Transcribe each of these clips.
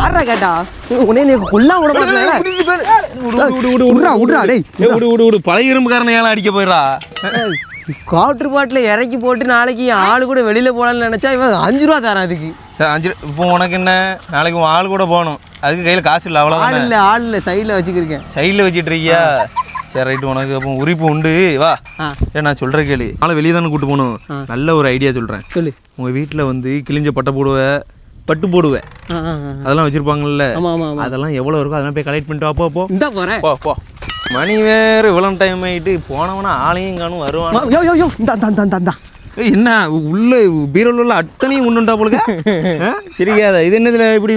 யாரா கேட்டா உடனே நீ கொல்லா விட மாட்டேன். பழைய இரும்புக்காரனை ஏன் அடிக்க போயிடா? குவார்டர் பாட்டில் இறக்கி போட்டு நாளைக்கு ஆள் கூட வெளியில போகலான்னு நினைச்சா இவன் 5 ரூபா தரான் அதுக்கு. 5 இப்போ உனக்கு என்ன, நாளைக்கு உன் ஆள் கூட போகணும், அதுக்கு கையில் காசு இல்லை, அவ்வளோதான். ஆள் இல்லை சைடில் வச்சுக்கிருக்கேன். சைடில் வச்சுட்டு இருக்கியா? சரி ரைட்டு, உனக்கு அப்போ உரிப்பு உண்டு. வா ஏன் நான் சொல்கிறேன் கேளு. நாளை வெளியே தானே கூப்பிட்டு போகணும். நல்ல ஒரு ஐடியா சொல்கிறேன் சொல்லு. உங்கள் வீட்டில் வந்து கிழிஞ்ச பட்டை போடுவேன், பட்டு போடுவேன், அதெல்லாம் வச்சுருப்பாங்கல்ல, அதெல்லாம் எவ்வளோ இருக்கோ அதெல்லாம் போய் கலெக்ட் பண்ணிட்டு வா. போ இந்த போகிறேன். போ. மணி வேறு இவ்வளோ டைம் ஆகிட்டு போனவனா ஆளையும் காணும் வருவான். என்ன உள்ள பீரோல உள்ள அத்தனையும் உண்டுண்டா போலுங்க. சரியாத இது என்னதுல இப்படி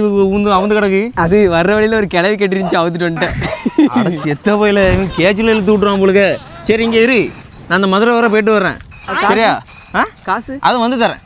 அவுந்து கிடக்கு? அது வர்ற வழியில ஒரு கிளவி கட்டிருந்துச்சு, அவுத்துட்டு வந்துட்டேன். செத்த போயில கேஜில் இழுத்து விட்டுருவான் போலுங்க. சரி இங்கே இரு, நான் அந்த மதுரை வர போயிட்டு வர்றேன். சரியா? காசு அது வந்து தரேன்.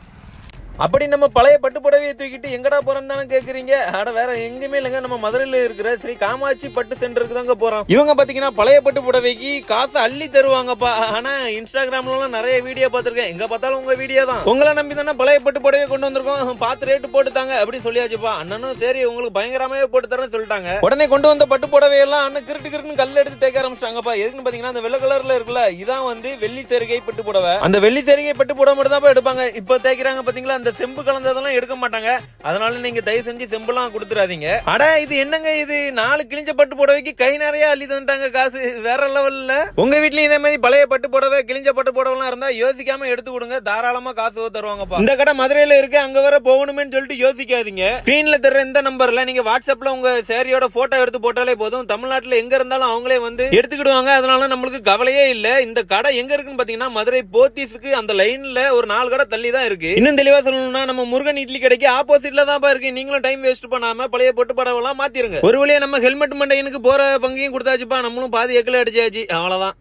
அப்படி நம்ம பழைய பட்டு புடவையை தூக்கிட்டு எங்கடா போறோம் தானே கேக்குறீங்க. ஆட வேற எங்கேயுமே இல்லைங்க, நம்ம மதுரையில இருக்கிற ஸ்ரீ காமாட்சி பட்டு சென்டருக்கு தாங்க போறோம். இவங்க பாத்தீங்கன்னா பழைய பட்டு புடவைக்கு காசு அள்ளி தருவாங்கப்பா. ஆனா இன்ஸ்டாகிராம்ல எல்லாம் நிறைய வீடியோ பாத்திருக்கேன், எங்க பார்த்தாலும் உங்க வீடியோ தான். உங்களை நம்பி தானே பழைய பட்டு புடவை கொண்டு வந்திருக்கோம், பார்த்து ரேட்டு போட்டுத்தாங்க அப்படின்னு சொல்லியாச்சுப்பா. அண்ணனும் சரி உங்களுக்கு பயங்கரமாவே போட்டு தரேன்னு சொல்லிட்டாங்க. உடனே கொண்டு வந்த பட்டு புடவையெல்லாம் அண்ணன் கிருட்டு கல் எடுத்து தேக்க ஆரம்பிச்சிட்டாங்கப்பா. எதுக்குன்னு பாத்தீங்கன்னா அந்த வெள்ளை கலர்ல இருக்குல்ல, இதான் வந்து வெள்ளி சேரிகை பட்டு புடவை. அந்த வெள்ளி சேரிகை பட்டு புடவை மட்டும் தான் எடுப்பாங்க. இப்ப தேய்க்கிறாங்க பாத்தீங்களா, அந்த செம்பு கலந்ததெல்லாம் எடுக்க மாட்டாங்க. அதனால நீங்க தயவு செஞ்சு செம்பெல்லாம் கொடுத்துறாதீங்க. அட இது என்னங்க இது, 4 கிழிஞ்ச பட்டு புடவைக்கு கை நிறைய அள்ளி தந்துட்டாங்க காசு, வேற லெவல்ல. உங்க வீட்லயும் இதே மாதிரி பழைய பட்டு புடவை கிழிஞ்ச பட்டு புடவை இருந்தா யோசிக்காம எடுத்து கொடுங்க, தாராளமா காசு தருவாங்கப்பா. இந்த கடை மதுரையில இருக்கு, அங்க வர போகணுமே சொல்லிட்டு யோசிக்காதீங்க. ஸ்கிரீன்ல தர்ற இந்த நம்பர்ல நீங்க வாட்ஸ்அப்ல உங்க சேரியோட போட்டோ எடுத்து போட்டாலே போதும், தமிழ்நாட்டுல எங்க இருந்தாலும் அவங்களே வந்து எடுத்துக்கிடுவாங்க. அதனால நம்மளுக்கு கவலையே இல்ல. இந்த கடை எங்க இருக்குன்னு பாத்தீங்கன்னா மதுரை போத்தீஸ்க்கு அந்த லைன்ல ஒரு 4 கடை தள்ளி தான் இருக்கு. இன்னும் தெளிவா சொல்லணும்னா நம்ம முருகன் இட்லி கடைக்கு ஆப்போசிட்ல தான் இருக்கு. நீங்களும் டைம் வேஸ்ட் பண்ணாம பழைய பொட்டு படவெல்லாம் மாத்திருங்க. ஒரு வழியா நம்ம ஹெல்மெட் மண்டையனுக்கு போற பங்கையும் கொடுத்தாச்சுப்பா, நம்மளும் பாதி எக்கல அடிச்சாச்சு, அவ்வளவுதான்.